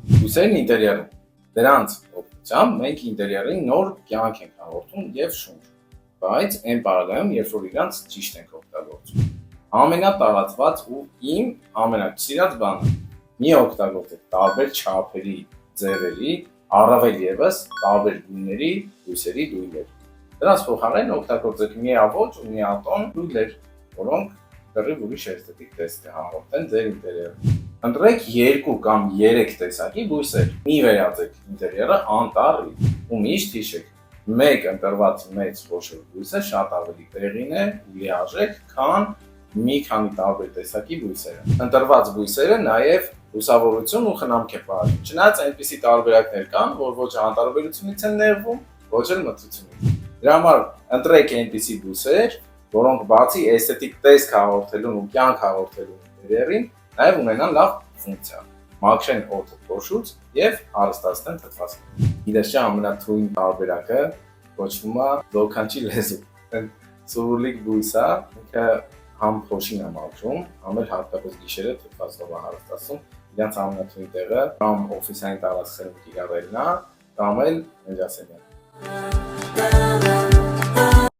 Բույսերն ինտերիերում։ Դրանց օգնությամբ մենք ինտերիերին նոր կյանք ենք հաղորդում եւ շունչ, բայց այն պարագայում, երբ որ իրանց ճիշտ ենք օգտագործում։ Ամենատարածված ու իմ ամենասիրած բանը՝ մի օգտագործեք տարբեր չափերի, ձևերի, առավել եւս տարբեր գույների, բույսերի դույլեր։ Դրանց փոխարեն օգտագործեք միավոր ու միատոն դույլեր, որոնք դեռ ուրիշ էսթետիկ տեսք կհաղորդեն ձեր ինտերիերում։ Ընտրեք 2 կամ 3 տեսակի բույսեր։ Մի վերածեք ինտերիերը անտառի ու միշտ հիշեք, մեկ ընտրված մեծ խոշոր բույսը շատ ավելի տեղին է ու լիարժեք, քան մի քանի տարբեր տեսակի բույսերը։ Ընտրված բույսերը նաև լուսավորություն ու խնամք է պահում։ Չնայած այնպիսի տարբերակներ կան, որ ոչ անտարբերությունից են նեղվում, ոչ էլ մթությունից։ Դրա համար ընտրեք այնպիսի բույսեր, որոնք բացի էսթետիկ տեսք հաղորդելուն ու կյանք հաղորդելուն ինտերիերին, նաև ունենան լավ ֆունկցիա, մաքրեն օդը փոշուց եւ հարստացնեն թթվածին։ Իդեշի ամենաթույն տարբերակը կոչվում է զոքանչի լեզու։ Սուրլիկ բույսը ինքը համ փոշին է մաքրում, համ էլ հատկապես գիշերը թթվածով է հարստացնում։ Իրանց ամենաթույն տեղը կամ օֆիսային տարածքներում կիրառելն է, կամ էլ նեջասենյակում։